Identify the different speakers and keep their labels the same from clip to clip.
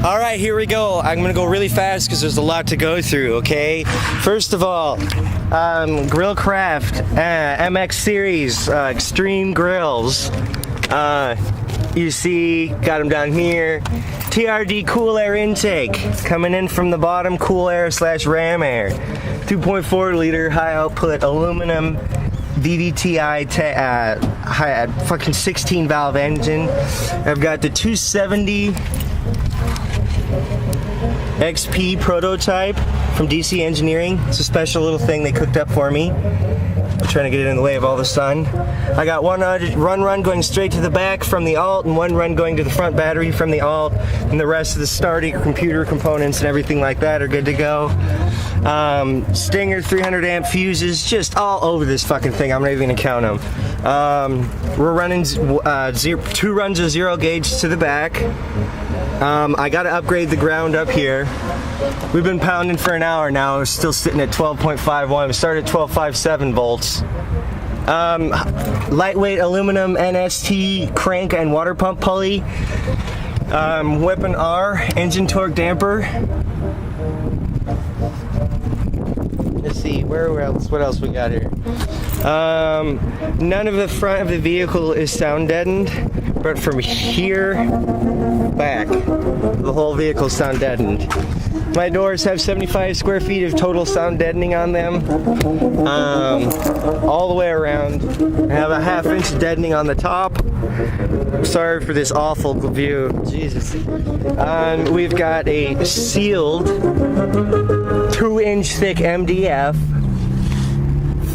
Speaker 1: All right, here we go. I'm gonna go really fast because there's a lot to go through, okay? First of all, Grillcraft MX Series Extreme Grills. You see, got them down here. TRD Cool Air intake coming in from the bottom, Cool Air / Ram Air. 2.4 liter high output aluminum VVTi fucking 16 valve engine. I've got the 270 XP prototype from DC Engineering. It's a special little thing they cooked up for me. I'm trying to get it in the way of all the sun. I got one run going straight to the back from the alt, and one run going to the front battery from the alt, and the rest of the starting computer components and everything like that are good to go. Stinger 300 amp fuses just all over this fucking thing. I'm not even gonna count them. We're running 2 runs of zero gauge to the back. I gotta upgrade the ground up here. We've been pounding for an hour now. We're still sitting at 12.51. We started at 12.57 volts. Lightweight aluminum NST crank and water pump pulley. Weapon R engine torque damper. Let's see, what else we got here? None of the front of the vehicle is sound deadened, but from here back, the whole vehicle sound deadened. My doors have 75 square feet of total sound deadening on them, all the way around. I have a 1/2 inch deadening on the top. Sorry for this awful view, Jesus. We've got a sealed 2-inch thick MDF,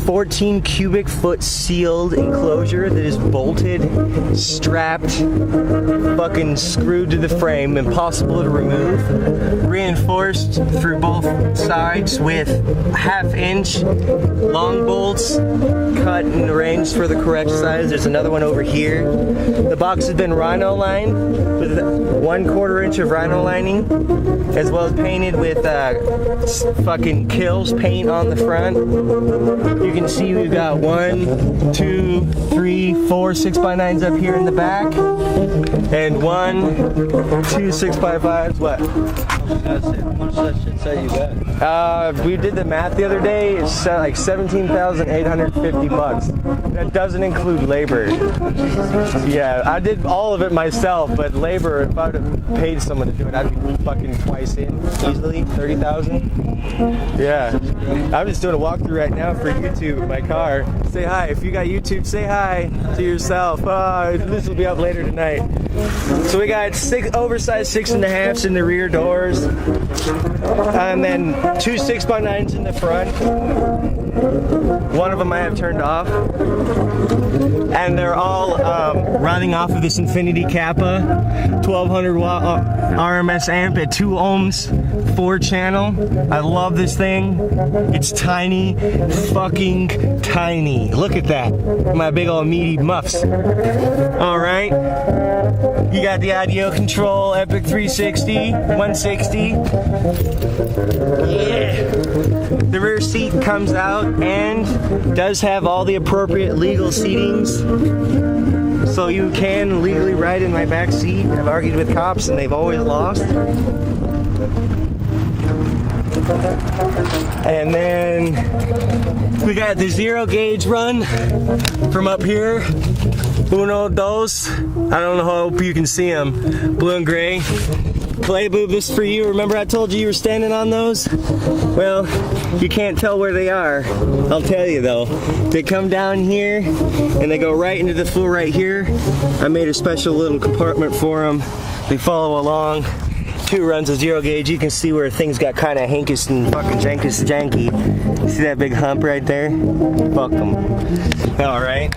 Speaker 1: 14 cubic foot sealed enclosure that is bolted, strapped, fucking screwed to the frame, impossible to remove. Reinforced through both sides with 1/2 inch long bolts, cut and arranged for the correct size. There's another one over here. The box has been rhino lined with 1/4 inch of rhino lining, as well as painted with fucking Kills paint on the front. You can see we've got 1, 2, 3, 4 6x9s up here in the back, and 1, 2 6x5s. What?
Speaker 2: How much that shit say you got?
Speaker 1: We did the math the other day. It's like $17,850. That doesn't include labor. Yeah, I did all of it myself, but labor, if I would have paid someone to do it, I'd be fucking twice in easily. 30,000. Yeah, I'm just doing a walkthrough right now for YouTube, my car. Say hi. If you got YouTube, say hi to yourself. This will be up later tonight. So we got 6 oversized 6.5s in the rear doors, and then 2 6x9s in the front. One of them I have turned off, and they're all running off of this Infinity Kappa 1200 watt RMS amp at 2 ohms, 4 channel. I love this thing. It's tiny, fucking tiny. Look at that, my big old meaty muffs. All right, you got the audio control, Epic 360, 160. Yeah. The rear seat comes out and does have all the appropriate legal seatings, so you can legally ride in my back seat. I've argued with cops and they've always lost. And then we got the zero gauge run from up here. Uno, dos. I don't know, hope you can see them. Blue and gray. Play Boob, this is for you. Remember I told you were standing on those? Well, you can't tell where they are. I'll tell you though. They come down here and they go right into the floor right here. I made a special little compartment for them. They follow along. 2 runs of zero gauge. You can see where things got kind of hankus and fucking janky. See that big hump right there? Fuck them. All right.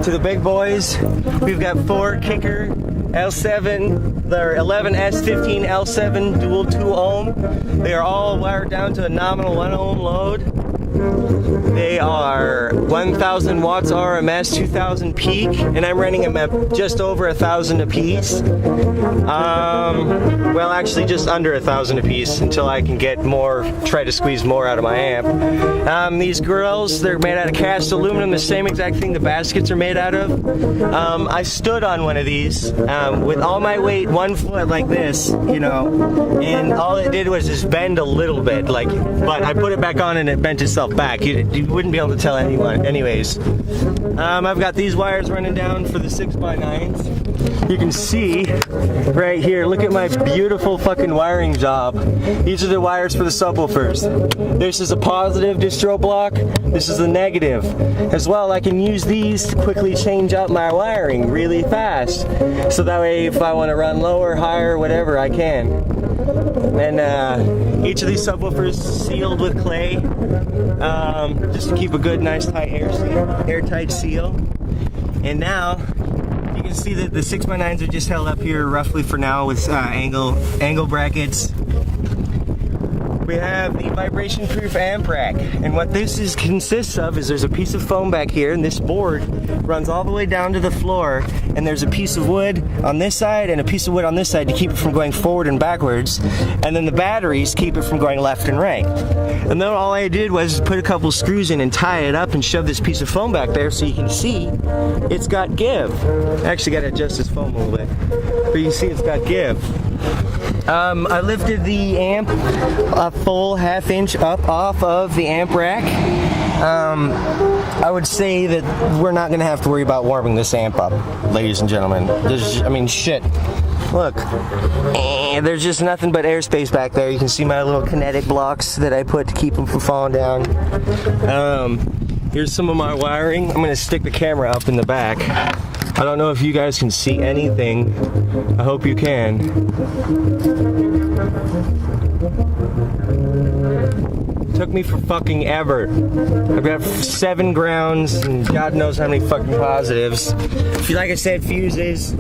Speaker 1: To the big boys, we've got 4 Kicker L7, they're 11S15 L7 dual 2 ohm. They are all wired down to a nominal 1 ohm load. They are 1,000 watts RMS, 2,000 peak, and I'm running them at just over 1,000 a piece. Well, actually, just under 1,000 a piece until I can get more, try to squeeze more out of my amp. These grills, they're made out of cast aluminum, the same exact thing the baskets are made out of. I stood on one of these with all my weight, 1 foot like this, you know, and all it did was just bend a little bit, like, but I put it back on and it bent itself back. You wouldn't be able to tell anyone. Anyways, I've got these wires running down for the 6x9s. You can see right here, look at my beautiful fucking wiring job. These are the wires for the subwoofers. This is a positive distro block. This is the negative. As well, I can use these to quickly change out my wiring really fast. So that way, if I want to run lower, higher, whatever, I can. And each of these subwoofers is sealed with clay, just to keep a good, nice, tight airtight seal. And now you can see that the 6x9s are just held up here roughly for now with angle brackets. We have the vibration proof amp rack, and what this consists of is there's a piece of foam back here, and this board runs all the way down to the floor, and there's a piece of wood on this side and a piece of wood on this side to keep it from going forward and backwards, and then the batteries keep it from going left and right. And then all I did was put a couple screws in and tie it up and shove this piece of foam back there so you can see it's got give. I actually got to adjust this foam a little bit, but you can see it's got give. I lifted the amp a full half-inch up off of the amp rack. I would say that we're not going to have to worry about warming this amp up, ladies and gentlemen. I mean, shit. Look, there's just nothing but airspace back there. You can see my little kinetic blocks that I put to keep them from falling down. Here's some of my wiring. I'm going to stick the camera up in the back. I don't know if you guys can see anything. I hope you can. Took me for fucking ever. I've got 7 grounds and God knows how many fucking positives. Like I said, fuses.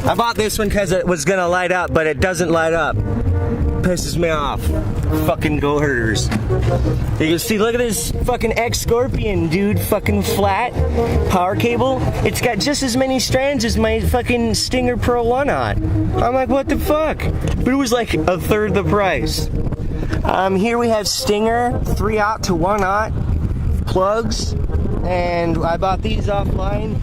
Speaker 1: I bought this one because it was gonna light up, but it doesn't light up. Pisses me off. Fucking go herders. You can see, look at this fucking X-Scorpion, dude. Fucking flat power cable. It's got just as many strands as my fucking Stinger Pro 1/0. I'm like, what the fuck? But it was like a third the price. Here we have Stinger 3/0 to 1/0 plugs, and I bought these offline.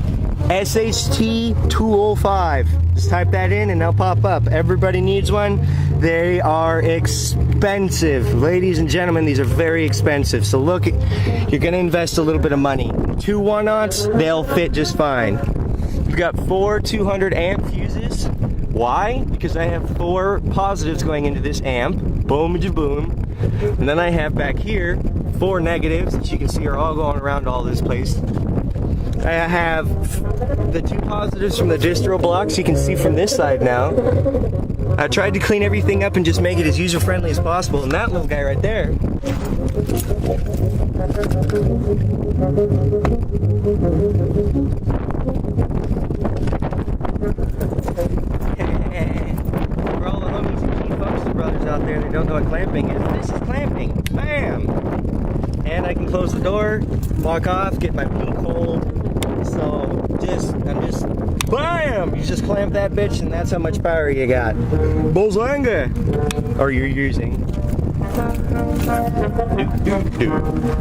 Speaker 1: SHT 205. Just type that in and they'll pop up. Everybody needs one. They are expensive. Ladies and gentlemen, these are very expensive. So look, you're gonna invest a little bit of money. 2 1/0s, they'll fit just fine. We've got 4 200 amp fuses. Why? Because I have 4 positives going into this amp. Boom-a-boom. And then I have back here 4 negatives, which you can see are all going around all this place. I have the 2 positives from the distro blocks. You can see from this side now. I tried to clean everything up and just make it as user-friendly as possible. And that little guy right there. For all the homies and G-Foster brothers out there that don't know what clamping is, this is clamping. Bam! And I can close the door, walk off, get my pink hold. So I'm just, bam! You just clamp that bitch and that's how much power you got. Bozanga! Or you're using.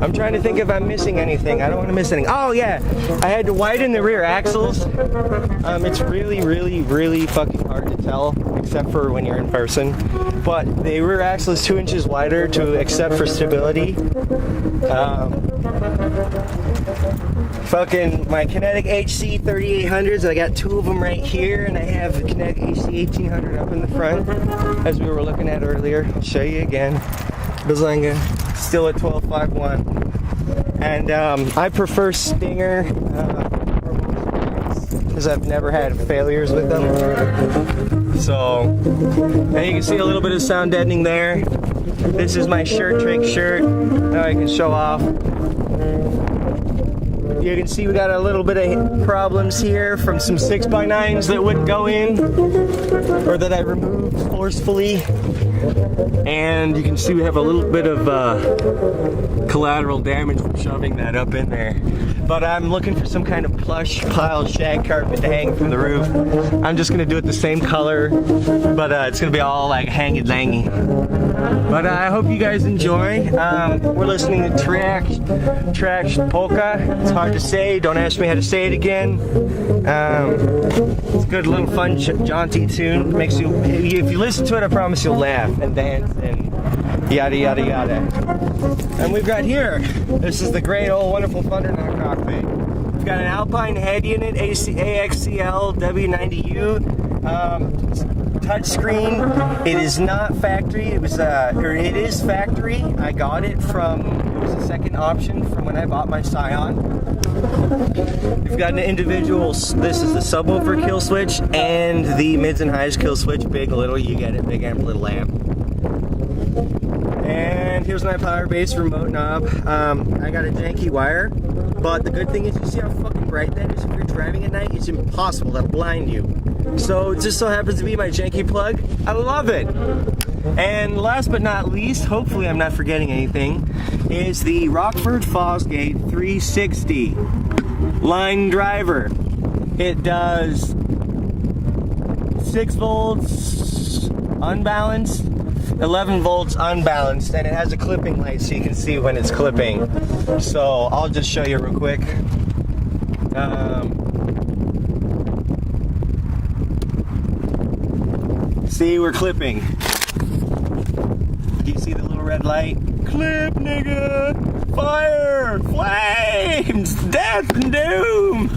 Speaker 1: I'm trying to think if I'm missing anything. I don't want to miss anything. Oh yeah, I had to widen the rear axles. It's really fucking hard to tell, except for when you're in person. But the rear axle is 2 inches wider to accept for stability. Fucking my Kinetic HC 3800s, I got 2 of them right here, and I have the Kinetic HC 1800 up in the front, as we were looking at earlier. I'll show you again. Bazanga, still at 12.51. And I prefer Stinger, because I've never had failures with them. So, now you can see a little bit of sound deadening there. This is my Shirt Trick shirt. Now I can show off. You can see we got a little bit of problems here from some 6x9s that wouldn't go in, or that I removed forcefully. And you can see we have a little bit of collateral damage from shoving that up in there. But I'm looking for some kind of plush pile shag carpet to hang from the roof. I'm just gonna do it the same color, but it's gonna be all like hangy-dangy. But I hope you guys enjoy. We're listening to Trash Polka. It's hard to say. Don't ask me how to say it again. It's a good little fun, jaunty tune. Makes you, if you listen to it, I promise you'll laugh and dance and yada yada yada. And we've got here, this is the great old wonderful Thunderknock cockpit. We've got an Alpine head unit, AXCL W90U. Touchscreen. It is not factory. It was it is factory. I got it from, it was a second option from when I bought my Scion. We've got an individual, this is the subwoofer kill switch and the mids and highs kill switch, big, little, you get it, big amp, little amp. And here's my power base remote knob. I got a janky wire, but the good thing is, you see how fucking bright that is? If you're driving at night, it's impossible, that'll blind you. So it just so happens to be my janky plug. I love it. And last but not least, hopefully I'm not forgetting anything, is the Rockford Fosgate 360 line driver. It does 6 volts unbalanced, 11 volts unbalanced, and it has a clipping light so you can see when it's clipping. So I'll just show you real quick. See, we're clipping. Do you see the little red light? Clip, nigga! Fire! Flames! Death and doom!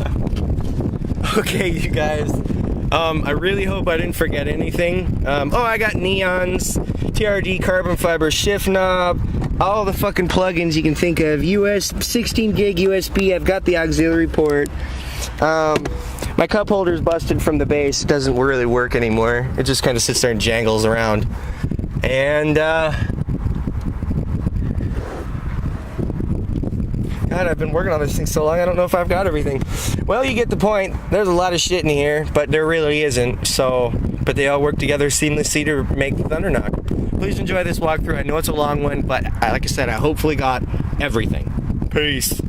Speaker 1: Okay, you guys. I really hope I didn't forget anything. I got neons, TRD carbon fiber shift knob, all the fucking plugins you can think of. 16 gig USB. I've got the auxiliary port. My cup holder's busted from the base. It doesn't really work anymore. It just kind of sits there and jangles around. And, God, I've been working on this thing so long, I don't know if I've got everything. Well, you get the point. There's a lot of shit in here, but there really isn't. So, but they all work together seamlessly to make the Thunderknock. Please enjoy this walkthrough. I know it's a long one, but like I said, I hopefully got everything. Peace.